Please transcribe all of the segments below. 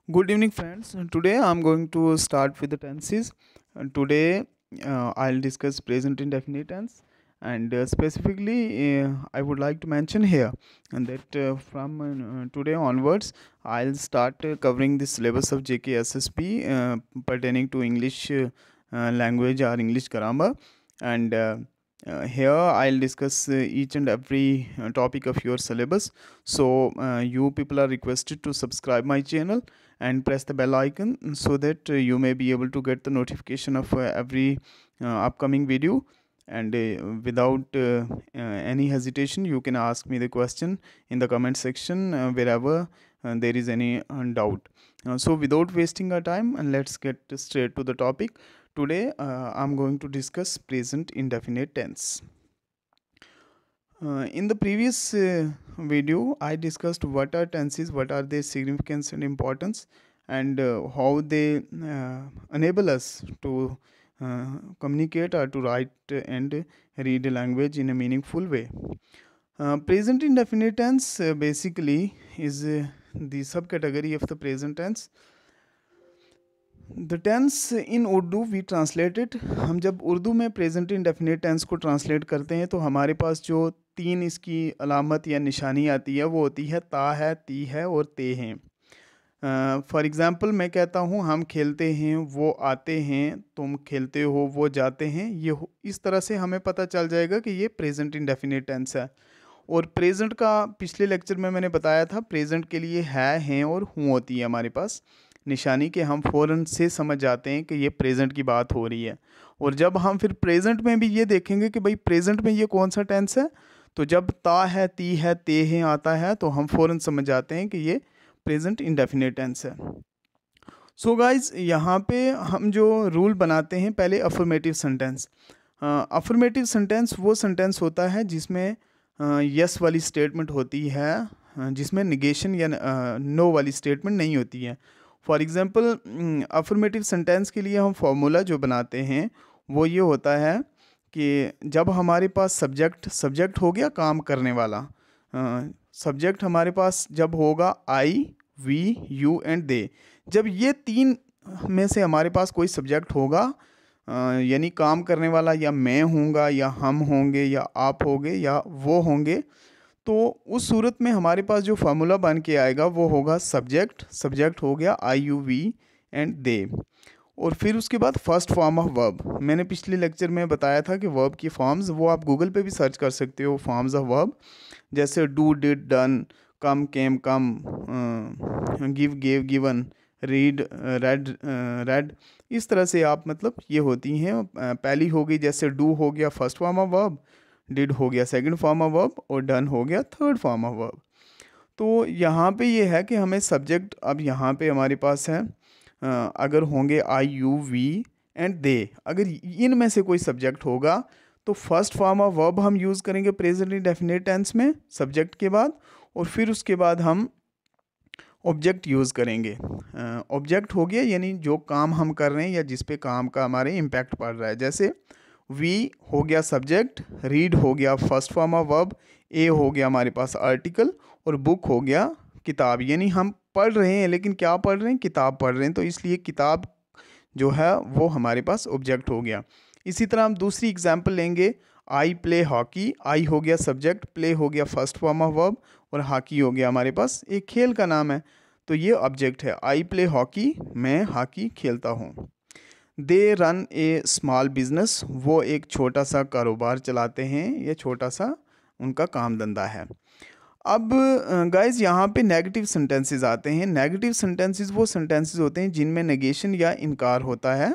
Good evening, friends. Today I'm going to start with the tenses. Today I'll discuss present indefinite tense, and specifically I would like to mention here and that from today onwards I'll start covering the syllabus of JKSSP pertaining to English language or English grammar, and here I'll discuss each and every topic of your syllabus. So you people are requested to subscribe my channel and press the bell icon so that you may be able to get the notification of every upcoming video, and without any hesitation you can ask me the question in the comment section wherever there is any doubt. So without wasting our time, and let's get straight to the topic. Today I'm going to discuss present indefinite tense. In the previous video, I discussed what are tenses, what are their significance and importance, and how they enable us to communicate or to write and read a language in a meaningful way. Present indefinite tense basically is the subcategory of the present tense. The tense in Urdu we translated, हम जब उर्दू में present indefinite tense को translate करते हैं तो हमारे पास जो तीन इसकी अलामत या निशानी आती है वो होती है ता है, ती है और ते हैं. फॉर एग्ज़ाम्पल मैं कहता हूँ हम खेलते हैं, वो आते हैं, तुम खेलते हो, वो जाते हैं. इस तरह से हमें पता चल जाएगा कि ये प्रेजेंट इंडेफिनिट टेंस है. और प्रेजेंट का पिछले लेक्चर में मैंने बताया था, प्रेजेंट के लिए है, हैं और हूँ होती है हमारे पास निशानी के. हम फ़ौरन से समझ जाते हैं कि ये प्रेजेंट की बात हो रही है. और जब हम फिर प्रेजेंट में भी ये देखेंगे कि भाई प्रेजेंट में ये कौन सा टेंस है, तो जब ता है, ती है, ते हैं आता है तो हम फ़ौरन समझ जाते हैं कि ये प्रेजेंट इंडेफिनिट टेंस है. सो गाइज, यहाँ पे हम जो रूल बनाते हैं, पहले अफर्मेटिव सेंटेंस. अफर्मेटिव सेंटेंस वो सेंटेंस होता है जिसमें यस वाली स्टेटमेंट होती है, जिसमें निगेशन या नो वाली स्टेटमेंट नहीं होती है. फॉर एग्ज़ाम्पल अफर्मेटिव सेंटेंस के लिए हम फॉर्मूला जो बनाते हैं वो ये होता है कि जब हमारे पास सब्जेक्ट हो गया काम करने वाला, सब्जेक्ट हमारे पास जब होगा आई, वी, यू एंड दे, जब ये तीन में से हमारे पास कोई सब्जेक्ट होगा, यानी काम करने वाला या मैं होऊंगा या हम होंगे या आप होंगे या वो होंगे, तो उस सूरत में हमारे पास जो फार्मूला बन के आएगा वो होगा सब्जेक्ट हो गया आई, यू, वी एंड दे. और फिर उसके बाद फर्स्ट फॉर्म ऑफ वर्ब. मैंने पिछले लेक्चर में बताया था कि वर्ब की फॉर्म्स वो आप गूगल पे भी सर्च कर सकते हो, फॉर्म्स ऑफ वर्ब, जैसे do, did, done, come, came, come, give, gave, given, read, red. इस तरह से आप मतलब ये होती हैं. पहली हो गई जैसे डू हो गया first form of verb, did हो गया सेकंड फॉर्म ऑफ वर्ब और डन हो गया थर्ड फॉर्म ऑफ वर्ब. तो यहाँ पे ये है कि हमें सब्जेक्ट अब यहाँ पे हमारे पास है, अगर होंगे आई, यू, वी एंड दे, अगर इनमें से कोई सब्जेक्ट होगा तो फर्स्ट फॉर्म ऑफ वर्ब हम यूज़ करेंगे प्रेजेंट इंडेफिनिट टेंस में सब्जेक्ट के बाद, और फिर उसके बाद हम ऑब्जेक्ट यूज़ करेंगे. ऑब्जेक्ट हो गया यानी जो काम हम कर रहे हैं या जिस पे काम का हमारे इम्पैक्ट पड़ रहा है. जैसे वी हो गया सब्जेक्ट, रीड हो गया फर्स्ट फॉर्म ऑफ वर्ब, ए हो गया हमारे पास आर्टिकल, और बुक हो गया किताब. यानी हम पढ़ रहे हैं, लेकिन क्या पढ़ रहे हैं, किताब पढ़ रहे हैं, तो इसलिए किताब जो है वो हमारे पास ऑब्जेक्ट हो गया. इसी तरह हम दूसरी एग्जांपल लेंगे, आई प्ले हॉकी, आई हो गया सब्जेक्ट, प्ले हो गया फर्स्ट फॉर्म ऑफ वर्ब और हॉकी हो गया हमारे पास एक खेल का नाम है, तो ये ऑब्जेक्ट है. आई प्ले हॉकी, मैं हॉकी खेलता हूँ. They run A small business, वो एक छोटा सा कारोबार चलाते हैं, ये छोटा सा उनका काम धंधा है. अब गाइज यहाँ पे नेगेटिव सेंटेंसेस आते हैं. नेगेटिव सेंटेंसेस वो सेंटेंसेस होते हैं जिनमें नेगेशन या इनकार होता है,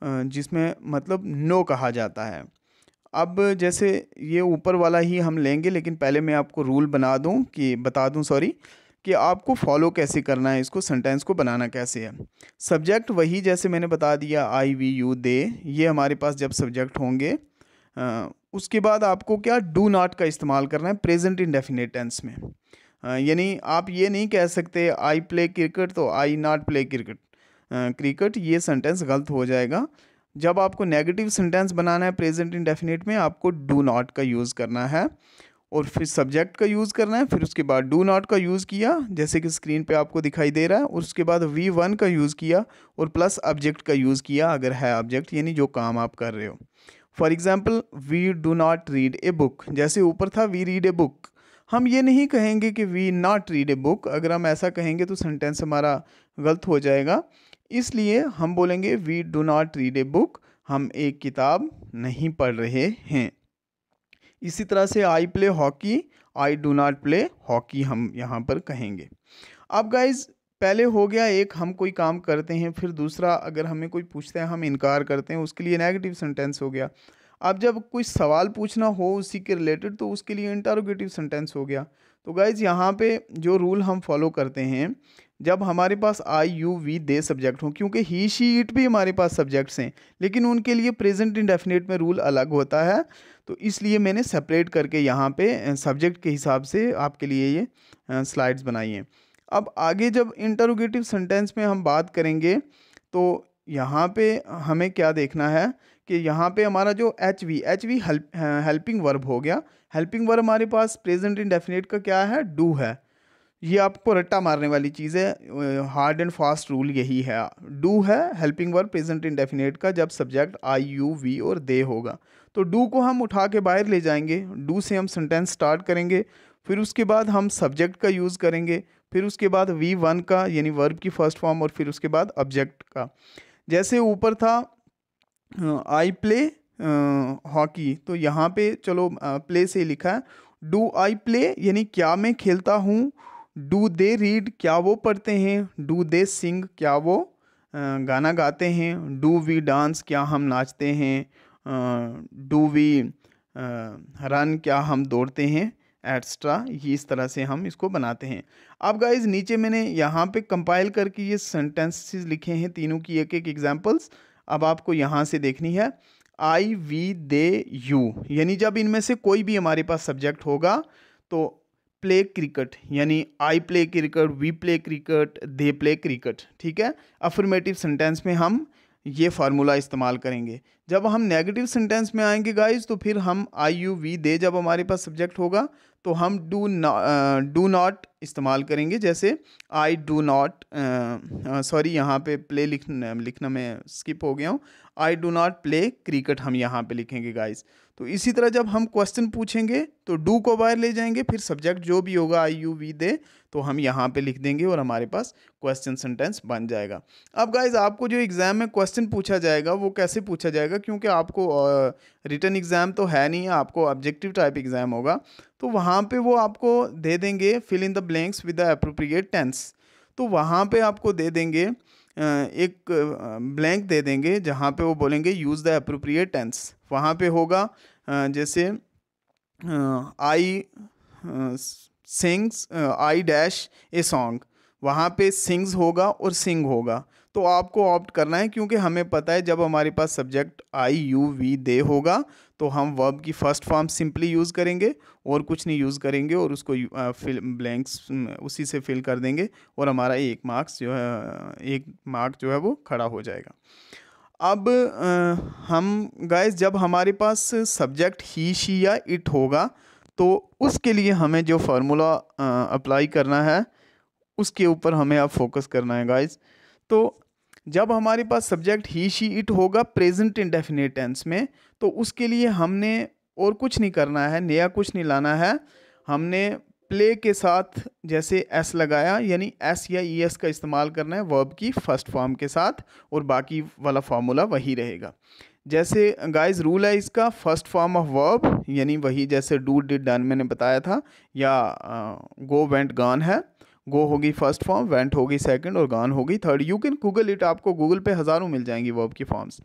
जिसमें मतलब नो कहा जाता है. अब जैसे ये ऊपर वाला ही हम लेंगे, लेकिन पहले मैं आपको रूल बता दूं कि आपको फॉलो कैसे करना है, इसको सेंटेंस को बनाना कैसे है. सब्जेक्ट वही जैसे मैंने बता दिया आई, वी, यू, दे, ये हमारे पास जब सब्जेक्ट होंगे, उसके बाद आपको क्या डू नॉट का इस्तेमाल करना है प्रेजेंट इंडेफिनिट टेंस में. यानी आप ये नहीं कह सकते आई प्ले क्रिकेट तो आई नॉट प्ले क्रिकेट, ये सेंटेंस गलत हो जाएगा. जब आपको नेगेटिव सेंटेंस बनाना है प्रेजेंट इंडेफिनिट में, आपको डू नॉट का यूज़ करना है. और फिर सब्जेक्ट का यूज़ करना है, फिर उसके बाद डू नॉट का यूज़ किया जैसे कि स्क्रीन पे आपको दिखाई दे रहा है, और उसके बाद V1 का यूज़ किया और प्लस ऑब्जेक्ट का यूज़ किया अगर है ऑब्जेक्ट, यानी जो काम आप कर रहे हो। For example we do not read a book, जैसे ऊपर था वी रीड ए बुक, हम ये नहीं कहेंगे कि we not read a book. अगर हम ऐसा कहेंगे तो सेंटेंस हमारा गलत हो जाएगा, इसलिए हम बोलेंगे we do not read a book, हम एक किताब नहीं पढ़ रहे हैं। इसी तरह से I play hockey, I do not play hockey हम यहाँ पर कहेंगे। अब गाइज पहले हो गया एक, हम कोई काम करते हैं, फिर दूसरा अगर हमें कोई पूछता है हम इनकार करते हैं, उसके लिए नेगेटिव सेंटेंस हो गया। अब जब कोई सवाल पूछना हो उसी के रिलेटेड तो उसके लिए इंटरोगेटिव सेंटेंस हो गया। तो गाइज यहाँ पे जो रूल हम फॉलो करते हैं, जब हमारे पास आई यू वी दे सब्जेक्ट हो, क्योंकि ही शी इट भी हमारे पास सब्जेक्ट्स हैं, लेकिन उनके लिए प्रेजेंट इंडेफिनिट में रूल अलग होता है, तो इसलिए मैंने सेपरेट करके यहाँ पे सब्जेक्ट के हिसाब से आपके लिए ये स्लाइड्स बनाई हैं। अब आगे जब इंटरोगेटिव सेंटेंस में हम बात करेंगे तो यहाँ पे हमें क्या देखना है कि यहाँ पे हमारा जो एच वी हेल्पिंग वर्ब हो गया। हेल्पिंग वर्ब हमारे पास प्रेजेंट इंडेफिनिट का क्या है, डू है। ये आपको रट्टा मारने वाली चीज़ है, हार्ड एंड फास्ट रूल यही है। डू है हेल्पिंग वर्ब प्रेजेंट इंडेफिनिट का जब सब्जेक्ट आई यू वी और दे होगा, तो डू को हम उठा के बाहर ले जाएंगे, डू से हम सेंटेंस स्टार्ट करेंगे, फिर उसके बाद हम सब्जेक्ट का यूज़ करेंगे, फिर उसके बाद V1 का यानी वर्ब की फर्स्ट फॉर्म, और फिर उसके बाद ऑब्जेक्ट का। जैसे ऊपर था आई प्ले हॉकी, तो यहाँ पे चलो प्ले से लिखा है, डू आई प्ले यानी क्या मैं खेलता हूँ, डू दे रीड क्या वो पढ़ते हैं, डू दे सिंग क्या वो गाना गाते हैं, डू वी डांस क्या हम नाचते हैं, डू वी रन क्या हम दौड़ते हैं, एट्सट्रा। ये इस तरह से हम इसको बनाते हैं। अब गाइज नीचे मैंने यहाँ पे कंपाइल करके ये सेंटेंसेस लिखे हैं, तीनों की एक एक एग्जांपल्स। अब आपको यहाँ से देखनी है आई वी दे यू, यानी जब इनमें से कोई भी हमारे पास सब्जेक्ट होगा तो प्ले क्रिकेट, यानी I play cricket, we play cricket, they play cricket, ठीक है। अफर्मेटिव सेंटेंस में हम ये फार्मूला इस्तेमाल करेंगे। जब हम नेगेटिव सेंटेंस में आएंगे गाइज तो फिर हम आई यू वी दे जब हमारे पास सब्जेक्ट होगा तो हम डू नॉट इस्तेमाल करेंगे। जैसे आई डू नॉट, सॉरी यहाँ पे प्ले लिखना मैं स्किप हो गया हूँ, I do not play cricket हम यहाँ पे लिखेंगे गाइज। तो इसी तरह जब हम क्वेश्चन पूछेंगे तो डू को बाहर ले जाएंगे, फिर सब्जेक्ट जो भी होगा आई यू वी दे तो हम यहाँ पे लिख देंगे और हमारे पास क्वेश्चन सेंटेंस बन जाएगा। अब गाइज आपको जो एग्ज़ाम में क्वेश्चन पूछा जाएगा वो कैसे पूछा जाएगा, क्योंकि आपको रिटन एग्ज़ाम तो है नहीं, आपको ऑब्जेक्टिव टाइप एग्ज़ाम होगा, तो वहाँ पे वो आपको दे देंगे fill in the blanks with the appropriate tense. तो वहाँ पे आपको दे देंगे एक ब्लैंक दे देंगे जहाँ पे वो बोलेंगे यूज़ द एप्रोप्रिएट टेंस। वहाँ पे होगा जैसे I sings I dash a song, वहाँ पे सिंग्स होगा और सिंग होगा। तो आपको ऑप्ट करना है, क्योंकि हमें पता है जब हमारे पास सब्जेक्ट आई यू वी दे होगा तो हम वर्ब की फर्स्ट फॉर्म सिंपली यूज़ करेंगे और कुछ नहीं यूज़ करेंगे, और उसको फिल ब्लैंक्स उसी से फिल कर देंगे और हमारा एक मार्क जो है वो खड़ा हो जाएगा। अब हम गाइस जब हमारे पास सब्जेक्ट ही शी या इट होगा तो उसके लिए हमें जो फार्मूला अप्लाई करना है उसके ऊपर हमें अब फोकस करना है गाइस। तो जब हमारे पास सब्जेक्ट ही शी इट होगा प्रेजेंट इंडेफिनिट टेंस में, तो उसके लिए हमने और कुछ नहीं करना है, नया कुछ नहीं लाना है। हमने प्ले के साथ जैसे एस लगाया, यानी एस या ई एस का इस्तेमाल करना है वर्ब की फर्स्ट फॉर्म के साथ, और बाकी वाला फार्मूला वही रहेगा। जैसे गाइस रूल है इसका, फर्स्ट फॉर्म ऑफ वर्ब यानी वही जैसे डू डिड डन मैंने बताया था, या गो वेंट गॉन है, गो होगी फर्स्ट फॉर्म, वेंट होगी सेकंड और गॉन होगी third. You can Google it, आपको गूगल पे हज़ारों मिल जाएंगी वर्ब की फॉर्म्स।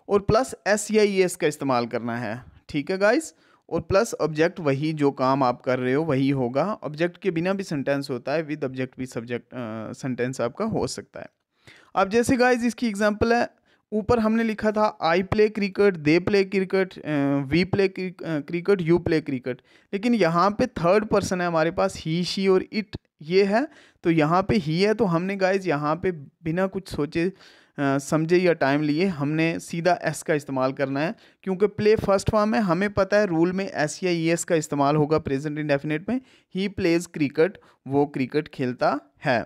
और प्लस एस या ई एस का इस्तेमाल करना है, ठीक है गाइस। और प्लस ऑब्जेक्ट, वही जो काम आप कर रहे हो वही होगा। ऑब्जेक्ट के बिना भी सेंटेंस होता है, विद ऑब्जेक्ट भी सब्जेक्ट सेंटेंस आपका हो सकता है। अब जैसे गाइस इसकी एग्जांपल है, ऊपर हमने लिखा था I play cricket, they play cricket, we play cricket, you play cricket, लेकिन यहाँ पे थर्ड पर्सन है हमारे पास, ही शी और इट ये है, तो यहाँ पे ही है, तो हमने गाइस यहाँ पे बिना कुछ सोचे समझे या टाइम लिए, हमने सीधा एस का इस्तेमाल करना है, क्योंकि प्ले फर्स्ट फॉर्म है, हमें पता है रूल में एस या ई एस का इस्तेमाल होगा प्रेजेंट इंडेफिनिट में। ही प्लेज क्रिकेट, वो क्रिकेट खेलता है।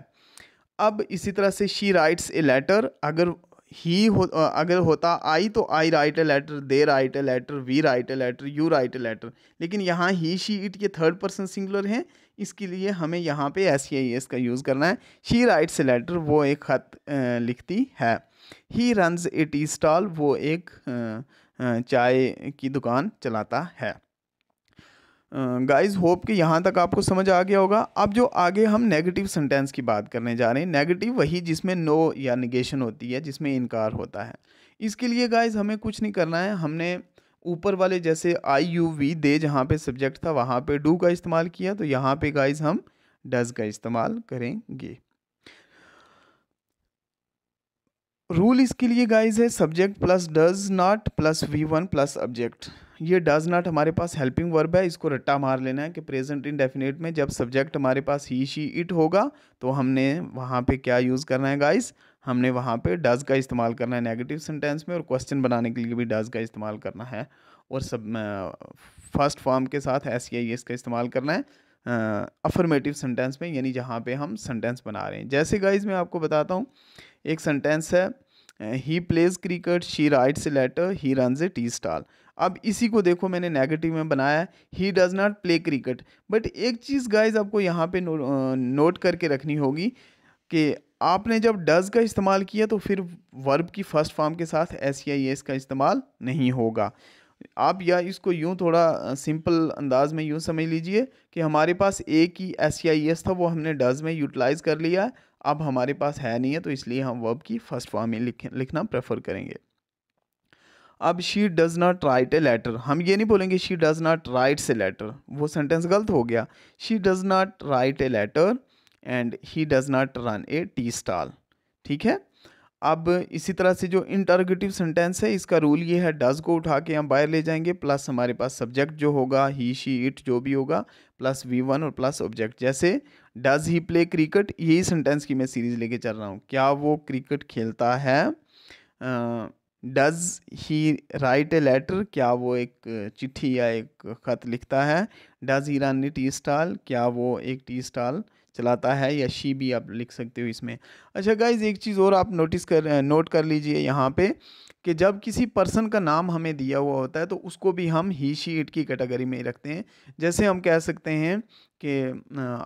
अब इसी तरह से शी राइट्स ए लेटर, अगर अगर होता आई तो I write a letter, they write a letter, we write a letter, you write a letter, लेकिन यहाँ ही शी इट ये थर्ड पर्सन सिंगुलर है, इसके लिए हमें यहाँ पे एस या एस का यूज़ करना है। शी राइट्स ए लेटर, वो एक खत लिखती है। ही रन्स ए टी स्टॉल, वो एक चाय की दुकान चलाता है। गाइस होप कि यहाँ तक आपको समझ आ गया होगा। अब जो आगे हम नेगेटिव सेंटेंस की बात करने जा रहे हैं, नेगेटिव वही जिसमें नो या निगेशन होती है, जिसमें इनकार होता है। इसके लिए गाइस हमें कुछ नहीं करना है, हमने ऊपर वाले जैसे आई यू वी दे जहाँ पे सब्जेक्ट था वहाँ पे डू का इस्तेमाल किया, तो यहाँ पे गाइस हम डज का इस्तेमाल करेंगे। रूल इसके लिए गाइस है subject plus does not plus V1 plus object. ये डज नॉट हमारे पास हेल्पिंग वर्ब है, इसको रट्टा मार लेना है कि प्रेजेंट इंडेफिनिट में जब सब्जेक्ट हमारे पास ही शी इट होगा तो हमने वहाँ पे क्या यूज़ करना है गाइस, हमने वहाँ पे डज का इस्तेमाल करना है नेगेटिव सेंटेंस में, और क्वेश्चन बनाने के लिए भी डज का इस्तेमाल करना है, और सब फर्स्ट फॉर्म के साथ एस या एस का इस्तेमाल करना है अफर्मेटिव सेंटेंस में, यानी जहाँ पे हम सेंटेंस बना रहे हैं। जैसे गाइस मैं आपको बताता हूँ, एक सेंटेंस है he plays cricket, she writes a letter, he runs a tea stall. अब इसी को देखो मैंने नेगेटिव में बनाया है, he does not play cricket. But एक चीज़ गाइज आपको यहाँ पे नोट करके रखनी होगी कि आपने जब डज का इस्तेमाल किया तो फिर वर्ब की फर्स्ट फॉर्म के साथ एस या एस का इस्तेमाल नहीं होगा। आप या इसको यूँ थोड़ा सिंपल अंदाज में यूँ समझ लीजिए कि हमारे पास एक ही एस या एस था, वो हमने डज में यूटिलाइज कर लिया है, अब हमारे पास है नहीं है, तो इसलिए हम वर्ब की फर्स्ट फॉर्म में लिखना प्रेफर करेंगे। अब she does not write a letter, हम ये नहीं बोलेंगे she does not writes a letter, वो सेंटेंस गलत हो गया। She does not write a letter and he does not run a tea stall, ठीक है। अब इसी तरह से जो इंटरोगेटिव सेंटेंस है, इसका रूल ये है डज को उठा के हम बाहर ले जाएंगे, प्लस हमारे पास सब्जेक्ट जो होगा ही शी इट जो भी होगा, प्लस V1 और प्लस ऑब्जेक्ट। जैसे डज ही प्ले क्रिकेट, यही सेंटेंस की मैं सीरीज लेके चल रहा हूँ, क्या वो क्रिकेट खेलता है। Does he write a letter, क्या वो एक चिट्ठी या एक ख़त लिखता है। Does he run a tea stall, क्या वो एक टी स्टॉल चलाता है, या शी भी आप लिख सकते हो इसमें। अच्छा गाइज एक चीज़ और आप नोट कर लीजिए यहाँ पे कि जब किसी पर्सन का नाम हमें दिया हुआ होता है तो उसको भी हम ही शी इट की कैटेगरी में ही रखते हैं। जैसे हम कह सकते हैं कि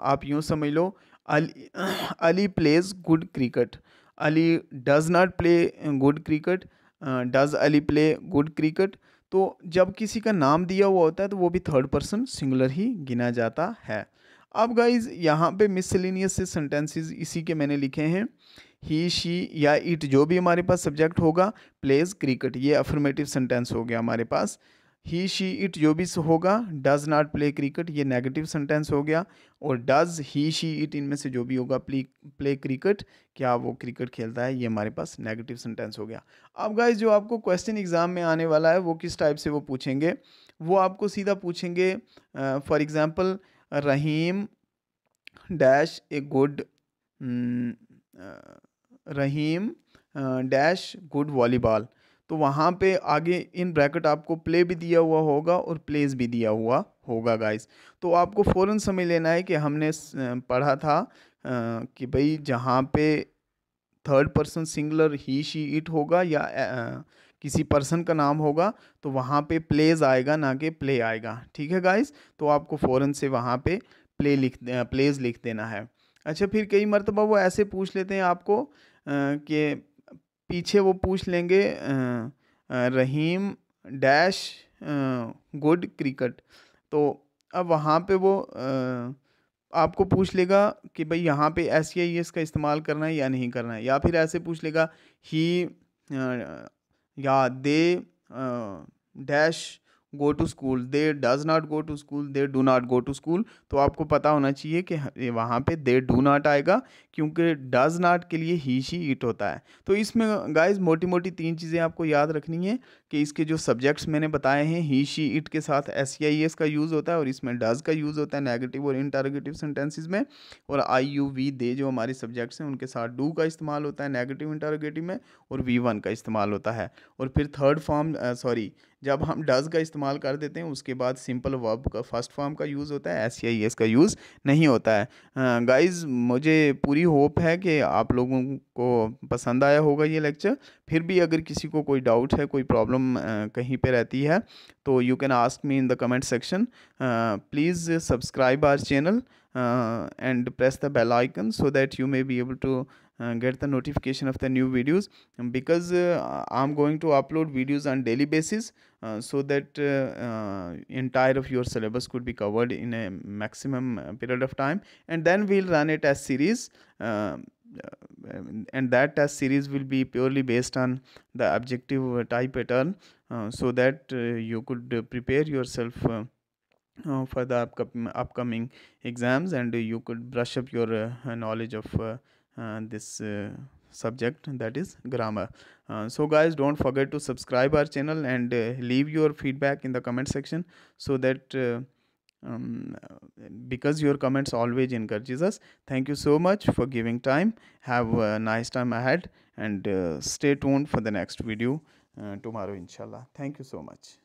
आप यूँ समझ लो, Ali plays good cricket, Ali does not play good cricket, does Ali play good cricket. तो जब किसी का नाम दिया हुआ होता है तो वो भी थर्ड पर्सन सिंगुलर ही गिना जाता है। अब गाइज यहाँ पे मिसलिनियस से सेंटेंसेस इसी के मैंने लिखे हैं, ही शी या इट जो भी हमारे पास सब्जेक्ट होगा, प्लेज क्रिकेट ये अफर्मेटिव सेंटेंस हो गया हमारे पास। ही शी इट जो भी होगा, डज नॉट प्ले क्रिकेट ये नेगेटिव सेंटेंस हो गया, और डज ही शी इट इनमें से जो भी होगा प्ले क्रिकेट, क्या वो क्रिकेट खेलता है, ये हमारे पास नेगेटिव सेंटेंस हो गया। अब गाइज जो आपको क्वेश्चन एग्जाम में आने वाला है वो किस टाइप से वो पूछेंगे, वो आपको सीधा पूछेंगे for example Rahim dash a good Rahim dash good volleyball, तो वहाँ पे आगे इन ब्रैकेट आपको प्ले भी दिया हुआ होगा और प्लेस भी दिया हुआ होगा गाइस। तो आपको फ़ौरन समझ लेना है कि हमने पढ़ा था कि भाई जहाँ पे third person singular he she it होगा या किसी पर्सन का नाम होगा तो वहाँ पे प्लेज आएगा ना कि प्ले आएगा, ठीक है गाइस। तो आपको फ़ौरन से वहाँ पे प्लेज लिख देना है। अच्छा फिर कई मरतबा वो ऐसे पूछ लेते हैं आपको कि पीछे वो पूछ लेंगे रहीम डैश गुड क्रिकेट, तो अब वहाँ पे वो आपको पूछ लेगा कि भाई यहाँ पे एस या एस का इस्तेमाल करना है या नहीं करना है, या फिर ऐसे पूछ लेगा ही या they dash go to school, they does not go to school, they do not go to school. तो आपको पता होना चाहिए कि वहाँ पे दे डू नॉट आएगा, क्योंकि डज नॉट के लिए ही शी इट होता है। तो इसमें गाइज मोटी मोटी तीन चीज़ें आपको याद रखनी है कि इसके जो सब्जेक्ट्स मैंने बताए हैं, ही शी इट के साथ SEIS का यूज़ होता है और इसमें डज का यूज़ होता है नेगेटिव और इंटरोगेटिव सेंटेंसेस में। और आई यू वी दे जो हमारे सब्जेक्ट्स हैं उनके साथ डू का इस्तेमाल होता है नेगेटिव इंटरोगेटिव में, और V1 का इस्तेमाल होता है। और फिर थर्ड फॉर्म जब हम डज का इस्तेमाल कर देते हैं उसके बाद सिंपल वर्ब का फर्स्ट फॉर्म का यूज़ होता है, SEIS का यूज़ नहीं होता है। गाइज़ मुझे पूरी होप है कि आप लोगों को पसंद आया होगा ये लेक्चर। फिर भी अगर किसी को कोई डाउट है, कोई प्रॉब्लम कहीं पे रहती है, तो you can ask me in the comment section. Please subscribe our channel and press the bell icon so that you may be able to get the notification of the new videos, because I'm going to upload videos on daily basis, so that entire of your syllabus could be covered in a maximum period of time, and then we'll run a test series, and that test series will be purely based on the objective type pattern, so that you could prepare yourself for the upcoming exams, and you could brush up your knowledge of this subject, that is grammar. So guys, don't forget to subscribe our channel and leave your feedback in the comment section, so that because your comments always encourages us. Thank you so much for giving time. Have a nice time ahead, and stay tuned for the next video tomorrow inshallah. Thank you so much.